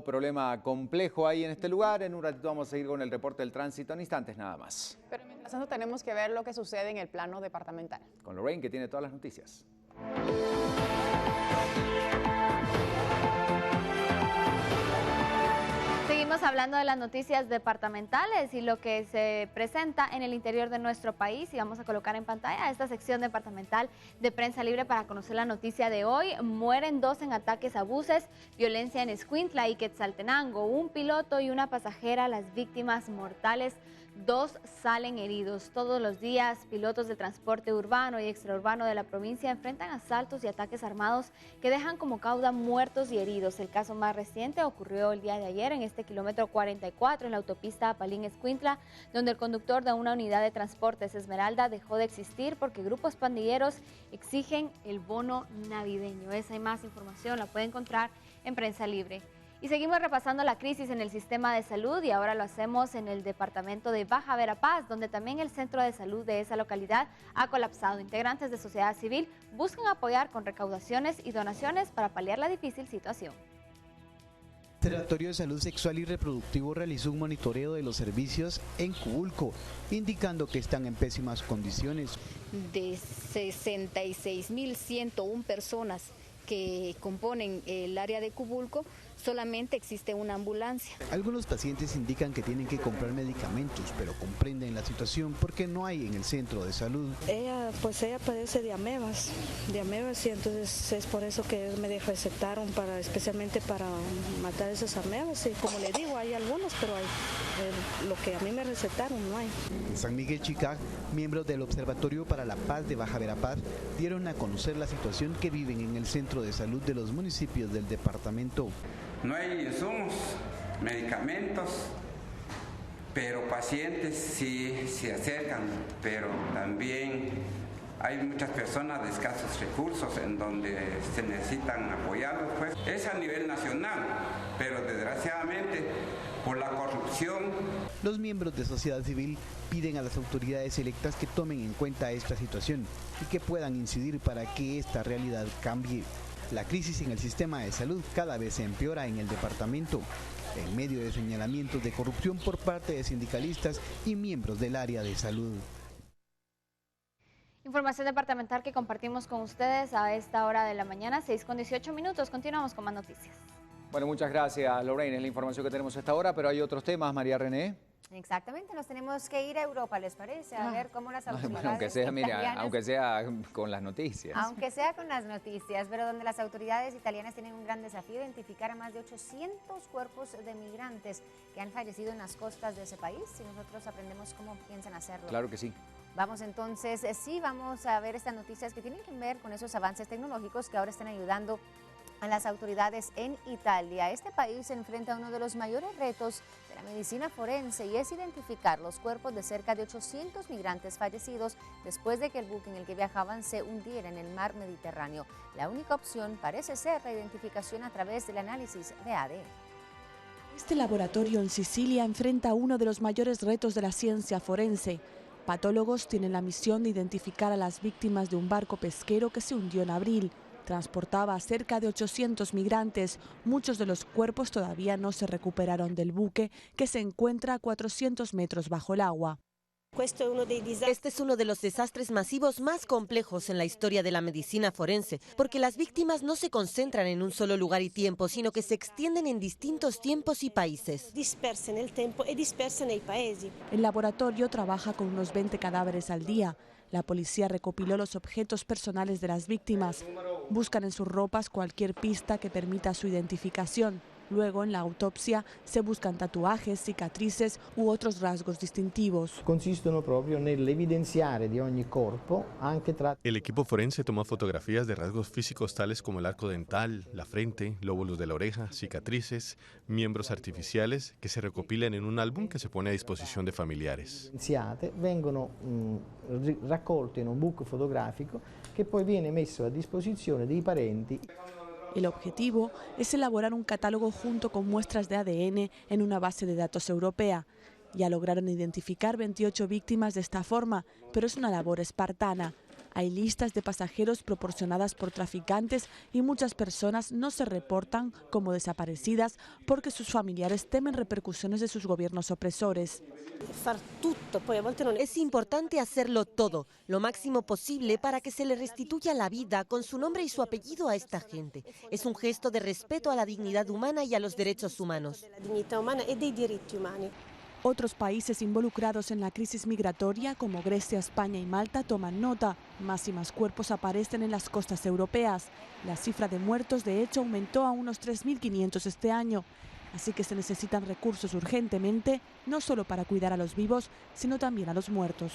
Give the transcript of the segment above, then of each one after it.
problema complejo ahí en este lugar. En un ratito vamos a seguir con el reporte del tránsito en instantes nada más. Pero mientras tanto tenemos que ver lo que sucede en el plano departamental. Con Lorraine, que tiene todas las noticias. Seguimos hablando de las noticias departamentales y lo que se presenta en el interior de nuestro país, y vamos a colocar en pantalla esta sección departamental de Prensa Libre para conocer la noticia de hoy. Mueren 2 en ataques a buses, violencia en Escuintla y Quetzaltenango, un piloto y una pasajera, las víctimas mortales. 2 salen heridos. Todos los días, pilotos de transporte urbano y extraurbano de la provincia enfrentan asaltos y ataques armados que dejan como causa muertos y heridos. El caso más reciente ocurrió el día de ayer en este kilómetro 44 en la autopista Apalín-Escuintla, donde el conductor de una unidad de transportes Esmeralda dejó de existir porque grupos pandilleros exigen el bono navideño. Esa y más información la puede encontrar en Prensa Libre. Y seguimos repasando la crisis en el sistema de salud y ahora lo hacemos en el departamento de Baja Verapaz, donde también el centro de salud de esa localidad ha colapsado. Integrantes de sociedad civil buscan apoyar con recaudaciones y donaciones para paliar la difícil situación. El Observatorio de Salud Sexual y Reproductivo realizó un monitoreo de los servicios en Cubulco, indicando que están en pésimas condiciones. De 66.101 personas que componen el área de Cubulco, solamente existe una ambulancia. Algunos pacientes indican que tienen que comprar medicamentos, pero comprenden la situación porque no hay en el centro de salud. Ella padece de amebas y entonces es por eso que me recetaron especialmente para matar esas amebas. Y como le digo, hay algunos, pero lo que a mí me recetaron no hay. En San Miguel Chicá, miembros del Observatorio para la Paz de Baja Verapaz dieron a conocer la situación que viven en el centro de salud de los municipios del departamento. No hay insumos, medicamentos, pero pacientes sí se acercan, pero también hay muchas personas de escasos recursos en donde se necesitan apoyarlos, pues. Es a nivel nacional, pero desgraciadamente por la corrupción. Los miembros de sociedad civil piden a las autoridades electas que tomen en cuenta esta situación y que puedan incidir para que esta realidad cambie. La crisis en el sistema de salud cada vez se empeora en el departamento, en medio de señalamientos de corrupción por parte de sindicalistas y miembros del área de salud. Información departamental que compartimos con ustedes a esta hora de la mañana, 6:18. Continuamos con más noticias. Bueno, muchas gracias, Lorraine. Es la información que tenemos a esta hora, pero hay otros temas, María René. Exactamente, nos tenemos que ir a Europa, ¿les parece? A ver cómo las autoridades bueno, aunque sea con las noticias. Aunque sea con las noticias, pero donde las autoridades italianas tienen un gran desafío, identificar a más de 800 cuerpos de migrantes que han fallecido en las costas de ese país. Y nosotros aprendemos cómo piensan hacerlo. Claro que sí. Vamos entonces, vamos a ver estas noticias que tienen que ver con esos avances tecnológicos que ahora están ayudando a las autoridades en Italia. Este país se enfrenta a uno de los mayores retos de la medicina forense y es identificar los cuerpos de cerca de 800 migrantes fallecidos después de que el buque en el que viajaban se hundiera en el mar Mediterráneo. La única opción parece ser la identificación a través del análisis de ADN. Este laboratorio en Sicilia enfrenta uno de los mayores retos de la ciencia forense. Patólogos tienen la misión de identificar a las víctimas de un barco pesquero que se hundió en abril. Transportaba a cerca de 800 migrantes. Muchos de los cuerpos todavía no se recuperaron del buque, que se encuentra a 400 metros bajo el agua. Este es uno de los desastres masivos más complejos en la historia de la medicina forense, porque las víctimas no se concentran en un solo lugar y tiempo, sino que se extienden en distintos tiempos y países. El laboratorio trabaja con unos 20 cadáveres al día. La policía recopiló los objetos personales de las víctimas. Buscan en sus ropas cualquier pista que permita su identificación. Luego, en la autopsia, se buscan tatuajes, cicatrices u otros rasgos distintivos. Consistono proprio nell'evidenziare di ogni corpo anche El equipo forense toma fotografías de rasgos físicos tales como el arco dental, la frente, lóbulos de la oreja, cicatrices, miembros artificiales que se recopilan en un álbum que se pone a disposición de familiares. Vengono raccolte in un book fotografico che poi viene messo a disposizione dei parenti. El objetivo es elaborar un catálogo junto con muestras de ADN en una base de datos europea. Ya lograron identificar 28 víctimas de esta forma, pero es una labor espartana. Hay listas de pasajeros proporcionadas por traficantes y muchas personas no se reportan como desaparecidas porque sus familiares temen repercusiones de sus gobiernos opresores. Es importante hacerlo todo, lo máximo posible para que se le restituya la vida con su nombre y su apellido a esta gente. Es un gesto de respeto a la dignidad humana y a los derechos humanos. Otros países involucrados en la crisis migratoria, como Grecia, España y Malta, toman nota. Más y más cuerpos aparecen en las costas europeas. La cifra de muertos, de hecho, aumentó a unos 3.500 este año. Así que se necesitan recursos urgentemente, no solo para cuidar a los vivos, sino también a los muertos.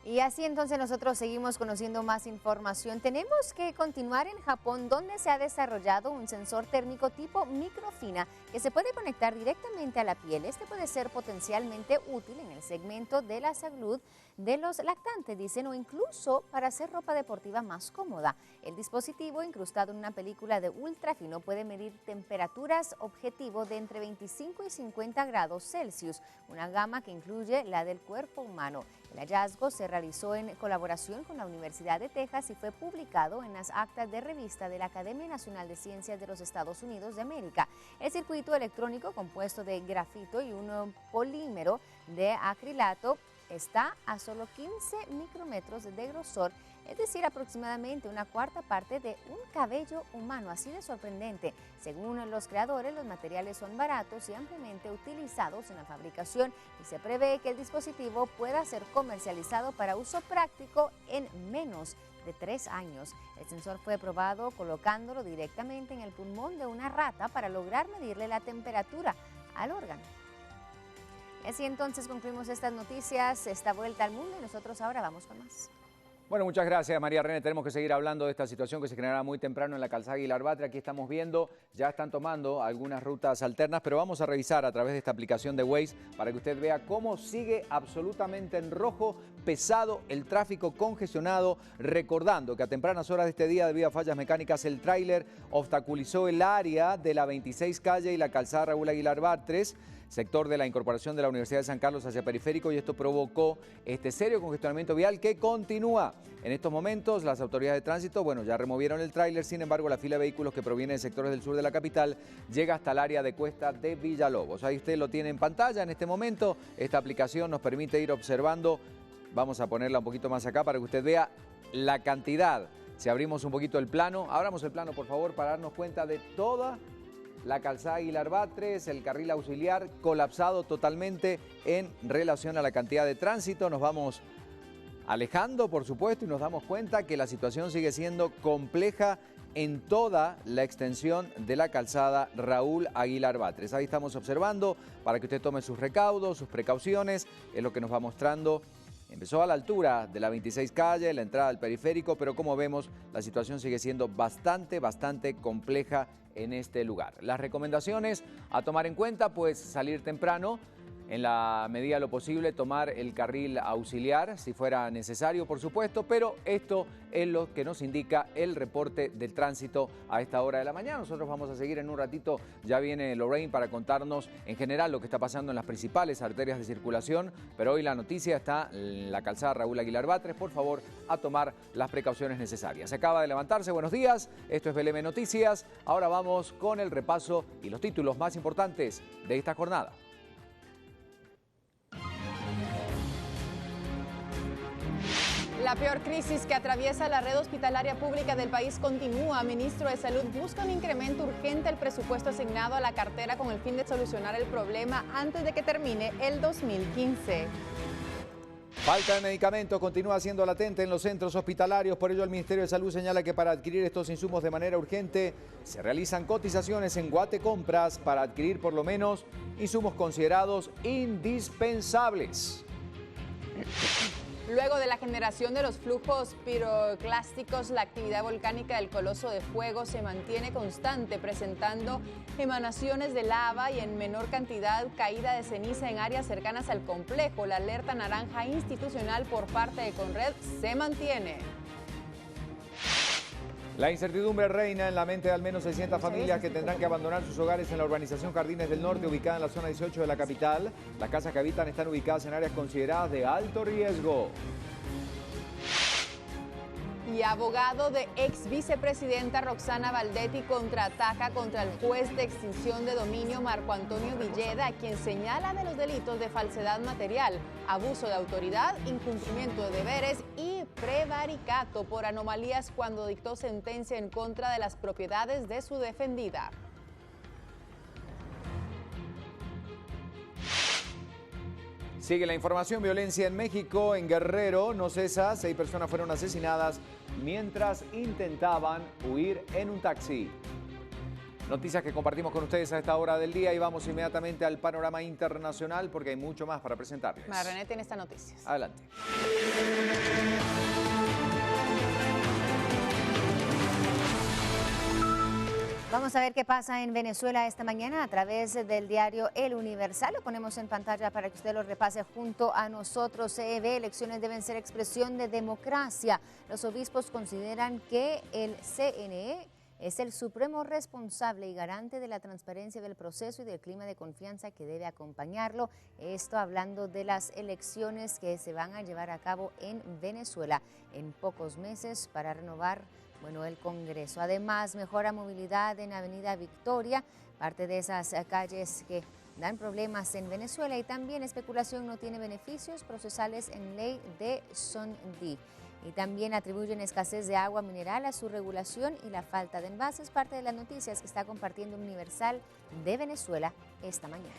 Y así entonces nosotros seguimos conociendo más información. Tenemos que continuar en Japón, donde se ha desarrollado un sensor térmico tipo microfina que se puede conectar directamente a la piel. Este puede ser potencialmente útil en el segmento de la salud de los lactantes, dicen, o incluso para hacer ropa deportiva más cómoda. El dispositivo, incrustado en una película de ultrafino, puede medir temperaturas objetivo de entre 25 y 50 grados Celsius, una gama que incluye la del cuerpo humano. El hallazgo se realizó en colaboración con la Universidad de Texas y fue publicado en las actas de revista de la Academia Nacional de Ciencias de los Estados Unidos de América. El circuito electrónico, compuesto de grafito y un polímero de acrilato, está a solo 15 micrómetros de grosor, es decir, aproximadamente una cuarta parte de un cabello humano, así de sorprendente. Según los creadores, los materiales son baratos y ampliamente utilizados en la fabricación y se prevé que el dispositivo pueda ser comercializado para uso práctico en menos de 3 años. El sensor fue probado colocándolo directamente en el pulmón de una rata para lograr medirle la temperatura al órgano. Y así entonces concluimos estas noticias, esta vuelta al mundo, y nosotros ahora vamos con más. Bueno, muchas gracias, María René. Tenemos que seguir hablando de esta situación que se generará muy temprano en la calzada Aguilar Batre. Aquí estamos viendo, ya están tomando algunas rutas alternas, pero vamos a revisar a través de esta aplicación de Waze para que usted vea cómo sigue absolutamente en rojo, pesado, el tráfico congestionado. Recordando que a tempranas horas de este día, debido a fallas mecánicas, el tráiler obstaculizó el área de la 26 calle y la calzada Raúl Aguilar Batres, sector de la incorporación de la Universidad de San Carlos hacia Periférico, y esto provocó este serio congestionamiento vial que continúa. En estos momentos las autoridades de tránsito, bueno, ya removieron el tráiler, sin embargo la fila de vehículos que proviene de sectores del sur de la capital llega hasta el área de Cuesta de Villalobos. Ahí usted lo tiene en pantalla en este momento. Esta aplicación nos permite ir observando, vamos a ponerla un poquito más acá para que usted vea la cantidad. Si abrimos un poquito el plano, abramos el plano por favor para darnos cuenta de toda la calzada Aguilar Batres, el carril auxiliar colapsado totalmente en relación a la cantidad de tránsito. Nos vamos alejando, por supuesto, y nos damos cuenta que la situación sigue siendo compleja en toda la extensión de la calzada Raúl Aguilar Batres. Ahí estamos observando para que usted tome sus recaudos, sus precauciones, es lo que nos va mostrando. Empezó a la altura de la 26 calle, la entrada al periférico, pero como vemos, la situación sigue siendo bastante compleja en este lugar. Las recomendaciones a tomar en cuenta, pues salir temprano, en la medida de lo posible tomar el carril auxiliar, si fuera necesario, por supuesto, pero esto es lo que nos indica el reporte del tránsito a esta hora de la mañana. Nosotros vamos a seguir en un ratito, ya viene Lorraine para contarnos en general lo que está pasando en las principales arterias de circulación, pero hoy la noticia está en la calzada Raúl Aguilar Batres. Por favor, a tomar las precauciones necesarias. Se acaba de levantarse, buenos días, esto es BLM Noticias. Ahora vamos con el repaso y los títulos más importantes de esta jornada. La peor crisis que atraviesa la red hospitalaria pública del país continúa. Ministro de Salud busca un incremento urgente al presupuesto asignado a la cartera con el fin de solucionar el problema antes de que termine el 2015. Falta de medicamentos continúa siendo latente en los centros hospitalarios, por ello el Ministerio de Salud señala que para adquirir estos insumos de manera urgente se realizan cotizaciones en Guate Compras para adquirir por lo menos insumos considerados indispensables. Luego de la generación de los flujos piroclásticos, la actividad volcánica del Coloso de Fuego se mantiene constante, presentando emanaciones de lava y en menor cantidad caída de ceniza en áreas cercanas al complejo. La alerta naranja institucional por parte de Conred se mantiene. La incertidumbre reina en la mente de al menos 600 familias que tendrán que abandonar sus hogares en la urbanización Jardines del Norte, ubicada en la zona 18 de la capital. Las casas que habitan están ubicadas en áreas consideradas de alto riesgo. Y abogado de ex vicepresidenta Roxana Valdetti contraataca contra el juez de extinción de dominio Marco Antonio Villeda, a quien señala de los delitos de falsedad material, abuso de autoridad, incumplimiento de deberes y prevaricato por anomalías cuando dictó sentencia en contra de las propiedades de su defendida. Sigue la información, violencia en México, en Guerrero, no cesa, 6 personas fueron asesinadas mientras intentaban huir en un taxi. Noticias que compartimos con ustedes a esta hora del día y vamos inmediatamente al panorama internacional porque hay mucho más para presentarles. María René tiene estas noticias. Adelante. Vamos a ver qué pasa en Venezuela esta mañana a través del diario El Universal. Lo ponemos en pantalla para que usted lo repase junto a nosotros. CEB, elecciones deben ser expresión de democracia. Los obispos consideran que el CNE es el supremo responsable y garante de la transparencia del proceso y del clima de confianza que debe acompañarlo. Esto hablando de las elecciones que se van a llevar a cabo en Venezuela en pocos meses para renovar el Congreso. Además, mejora movilidad en Avenida Victoria, parte de esas calles que dan problemas en Venezuela, y también especulación no tiene beneficios procesales en ley de Sondí. Y también atribuyen escasez de agua mineral a su regulación y la falta de envases, parte de las noticias que está compartiendo Universal de Venezuela esta mañana.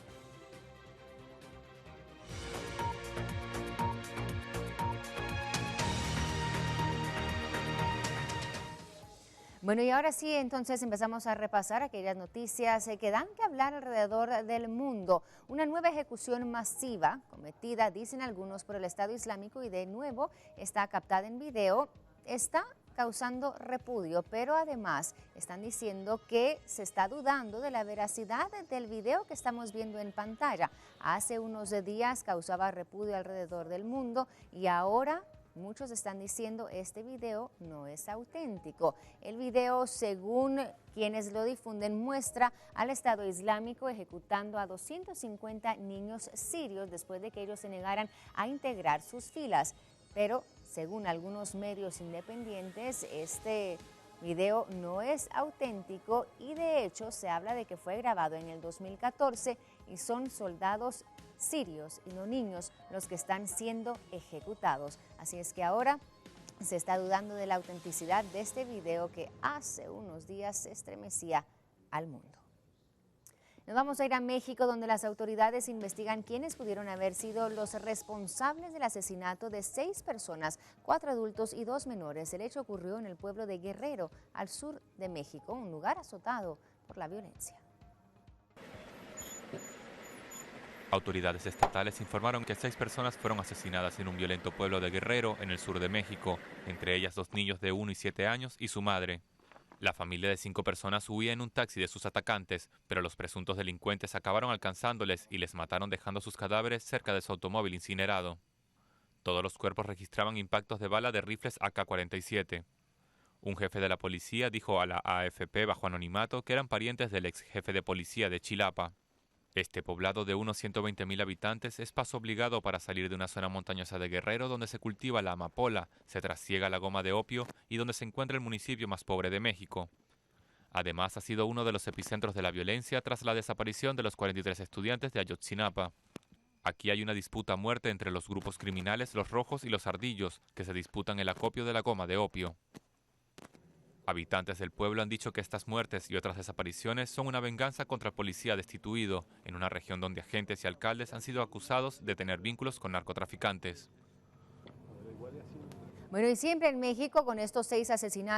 Bueno, y ahora sí, entonces empezamos a repasar aquellas noticias que dan que hablar alrededor del mundo. Una nueva ejecución masiva cometida, dicen algunos, por el Estado Islámico y de nuevo está captada en video, está causando repudio, pero además están diciendo que se está dudando de la veracidad del video que estamos viendo en pantalla. Hace unos días causaba repudio alrededor del mundo y ahora muchos están diciendo este video no es auténtico. El video, según quienes lo difunden, muestra al Estado Islámico ejecutando a 250 niños sirios después de que ellos se negaran a integrar sus filas. Pero, según algunos medios independientes, este video no es auténtico y de hecho se habla de que fue grabado en el 2014 y son soldados sirios y no niños los que están siendo ejecutados. Así es que ahora se está dudando de la autenticidad de este video que hace unos días estremecía al mundo. Nos vamos a ir a México, donde las autoridades investigan quiénes pudieron haber sido los responsables del asesinato de 6 personas, 4 adultos y 2 menores. El hecho ocurrió en el pueblo de Guerrero, al sur de México, un lugar azotado por la violencia. Autoridades estatales informaron que 6 personas fueron asesinadas en un violento pueblo de Guerrero, en el sur de México, entre ellas 2 niños de 1 y 7 años y su madre. La familia de 5 personas huía en un taxi de sus atacantes, pero los presuntos delincuentes acabaron alcanzándoles y les mataron dejando sus cadáveres cerca de su automóvil incinerado. Todos los cuerpos registraban impactos de bala de rifles AK-47. Un jefe de la policía dijo a la AFP bajo anonimato que eran parientes del ex jefe de policía de Chilapa. Este poblado de unos 120.000 habitantes es paso obligado para salir de una zona montañosa de Guerrero donde se cultiva la amapola, se trasiega la goma de opio y donde se encuentra el municipio más pobre de México. Además, ha sido uno de los epicentros de la violencia tras la desaparición de los 43 estudiantes de Ayotzinapa. Aquí hay una disputa a muerte entre los grupos criminales Los Rojos y Los Ardillos, que se disputan el acopio de la goma de opio. Habitantes del pueblo han dicho que estas muertes y otras desapariciones son una venganza contra el policía destituido, en una región donde agentes y alcaldes han sido acusados de tener vínculos con narcotraficantes. Bueno, y siempre en México, con estos 6 asesinatos